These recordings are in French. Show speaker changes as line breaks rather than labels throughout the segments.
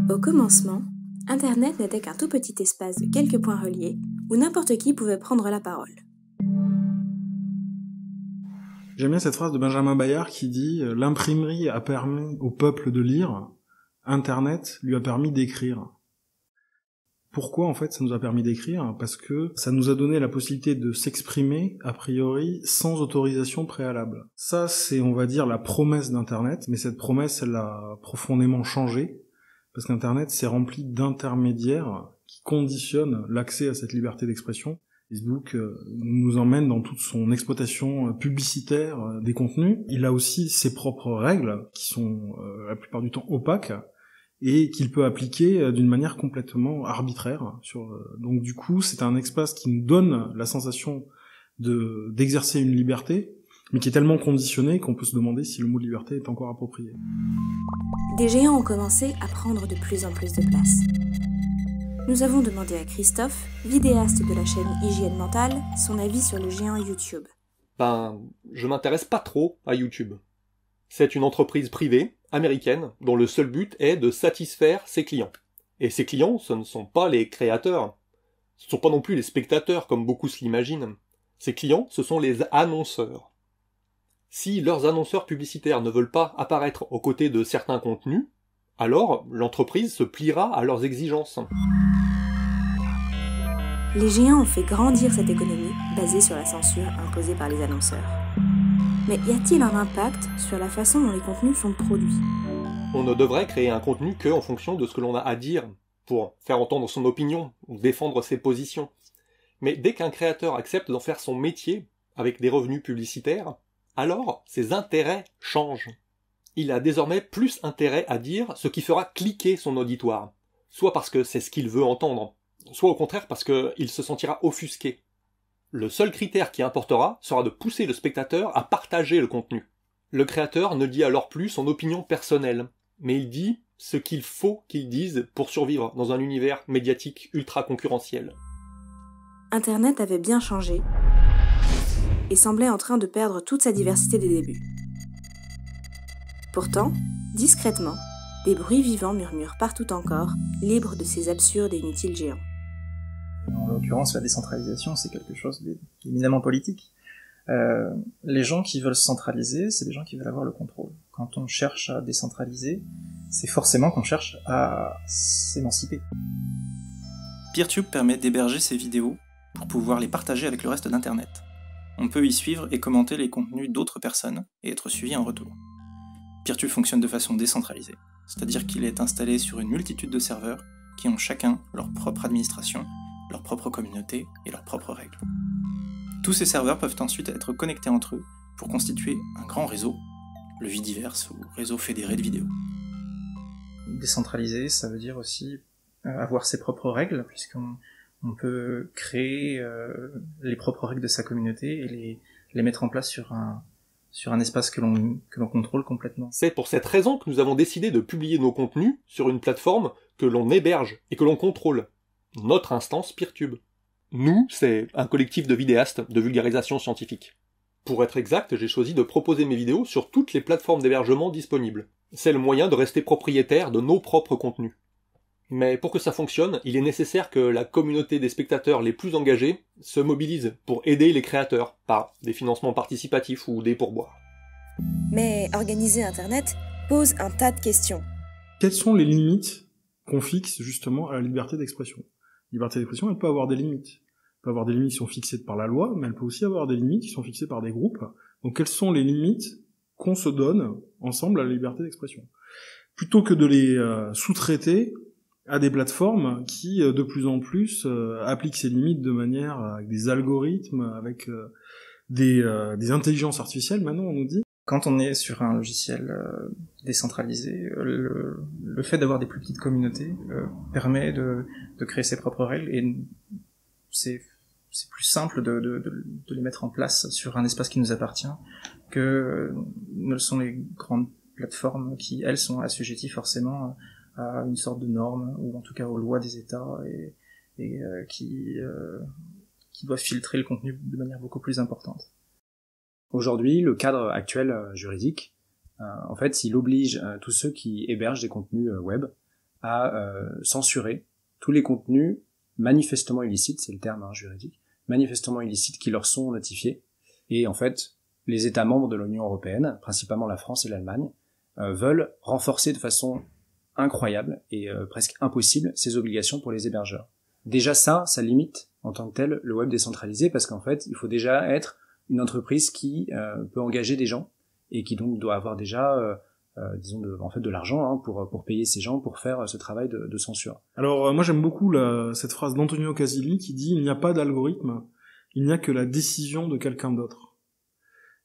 Au commencement, Internet n'était qu'un tout petit espace de quelques points reliés où n'importe qui pouvait prendre la parole.
J'aime bien cette phrase de Benjamin Bayard qui dit « L'imprimerie a permis au peuple de lire, Internet lui a permis d'écrire ». Pourquoi en fait ça nous a permis d'écrire ? Parce que ça nous a donné la possibilité de s'exprimer a priori sans autorisation préalable. Ça c'est on va dire la promesse d'Internet, mais cette promesse elle a profondément changé parce qu'Internet s'est rempli d'intermédiaires qui conditionnent l'accès à cette liberté d'expression. Facebook nous emmène dans toute son exploitation publicitaire des contenus. Il a aussi ses propres règles qui sont la plupart du temps opaques et qu'il peut appliquer d'une manière complètement arbitraire. Donc du coup, c'est un espace qui nous donne la sensation d'exercer une liberté, mais qui est tellement conditionné qu'on peut se demander si le mot de liberté est encore approprié.
Des géants ont commencé à prendre de plus en plus de place. Nous avons demandé à Christophe, vidéaste de la chaîne Hygiène Mentale, son avis sur le géant YouTube.
Je m'intéresse pas trop à YouTube. C'est une entreprise privée, américaine, dont le seul but est de satisfaire ses clients. Et ses clients, ce ne sont pas les créateurs. Ce ne sont pas non plus les spectateurs, comme beaucoup se l'imaginent. Ses clients, ce sont les annonceurs. Si leurs annonceurs publicitaires ne veulent pas apparaître aux côtés de certains contenus, alors l'entreprise se pliera à leurs exigences.
Les géants ont fait grandir cette économie basée sur la censure imposée par les annonceurs. Mais y a-t-il un impact sur la façon dont les contenus sont produits ?
On ne devrait créer un contenu qu'en fonction de ce que l'on a à dire, pour faire entendre son opinion ou défendre ses positions. Mais dès qu'un créateur accepte d'en faire son métier, avec des revenus publicitaires, alors ses intérêts changent. Il a désormais plus intérêt à dire ce qui fera cliquer son auditoire, soit parce que c'est ce qu'il veut entendre, soit au contraire parce qu'il se sentira offusqué. Le seul critère qui importera sera de pousser le spectateur à partager le contenu. Le créateur ne dit alors plus son opinion personnelle, mais il dit ce qu'il faut qu'il dise pour survivre dans un univers médiatique ultra concurrentiel.
Internet avait bien changé et semblait en train de perdre toute sa diversité des débuts. Pourtant, discrètement, des bruits vivants murmurent partout encore, libres de ces absurdes et inutiles géants.
En l'occurrence, la décentralisation, c'est quelque chose d'éminemment politique. Les gens qui veulent se centraliser, c'est des gens qui veulent avoir le contrôle. Quand on cherche à décentraliser, c'est forcément qu'on cherche à s'émanciper.
Peertube permet d'héberger ses vidéos pour pouvoir les partager avec le reste d'Internet. On peut y suivre et commenter les contenus d'autres personnes et être suivi en retour. Peertube fonctionne de façon décentralisée, c'est-à-dire qu'il est installé sur une multitude de serveurs qui ont chacun leur propre administration, leur propre communauté et leurs propres règles. Tous ces serveurs peuvent ensuite être connectés entre eux pour constituer un grand réseau, le Vidiverse ou réseau fédéré de vidéos.
Décentraliser, ça veut dire aussi avoir ses propres règles, puisqu'on peut créer les propres règles de sa communauté et les mettre en place sur un espace que l'on contrôle complètement.
C'est pour cette raison que nous avons décidé de publier nos contenus sur une plateforme que l'on héberge et que l'on contrôle. Notre instance Peertube. Nous, c'est un collectif de vidéastes de vulgarisation scientifique. Pour être exact, j'ai choisi de proposer mes vidéos sur toutes les plateformes d'hébergement disponibles. C'est le moyen de rester propriétaire de nos propres contenus. Mais pour que ça fonctionne, il est nécessaire que la communauté des spectateurs les plus engagés se mobilise pour aider les créateurs par des financements participatifs ou des pourboires.
Mais organiser Internet pose un tas de questions.
Quelles sont les limites qu'on fixe justement à la liberté d'expression ? La liberté d'expression, elle peut avoir des limites. Elle peut avoir des limites qui sont fixées par la loi, mais elle peut aussi avoir des limites qui sont fixées par des groupes. Donc quelles sont les limites qu'on se donne ensemble à la liberté d'expression ? Plutôt que de les sous-traiter à des plateformes qui, de plus en plus, appliquent ces limites de manière avec des algorithmes, avec des intelligences artificielles, maintenant on nous dit.
Quand on est sur un logiciel décentralisé, le fait d'avoir des plus petites communautés permet de créer ses propres règles et c'est plus simple de les mettre en place sur un espace qui nous appartient que ne le sont les grandes plateformes qui, elles, sont assujetties forcément à une sorte de norme, ou en tout cas aux lois des États, et qui doivent filtrer le contenu de manière beaucoup plus importante.
Aujourd'hui, le cadre actuel juridique, en fait, il oblige tous ceux qui hébergent des contenus web à censurer tous les contenus manifestement illicites, c'est le terme juridique, manifestement illicites qui leur sont notifiés. Et en fait, les États membres de l'Union européenne, principalement la France et l'Allemagne, veulent renforcer de façon incroyable et presque impossible ces obligations pour les hébergeurs. Déjà ça limite en tant que tel le web décentralisé, parce qu'en fait, il faut déjà être une entreprise qui peut engager des gens et qui donc doit avoir déjà de l'argent pour payer ces gens pour faire ce travail de censure.
Alors moi j'aime beaucoup cette phrase d'Antonio Casilli qui dit « Il n'y a pas d'algorithme, il n'y a que la décision de quelqu'un d'autre ».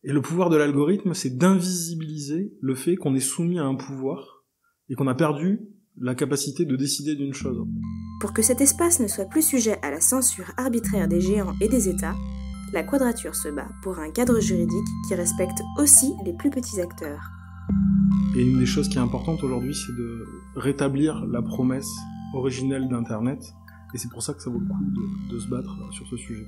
Et le pouvoir de l'algorithme, c'est d'invisibiliser le fait qu'on est soumis à un pouvoir et qu'on a perdu la capacité de décider d'une chose.
Pour que cet espace ne soit plus sujet à la censure arbitraire des géants et des États, la Quadrature se bat pour un cadre juridique qui respecte aussi les plus petits acteurs.
Et une des choses qui est importante aujourd'hui, c'est de rétablir la promesse originelle d'Internet, et c'est pour ça que ça vaut le coup de se battre sur ce sujet.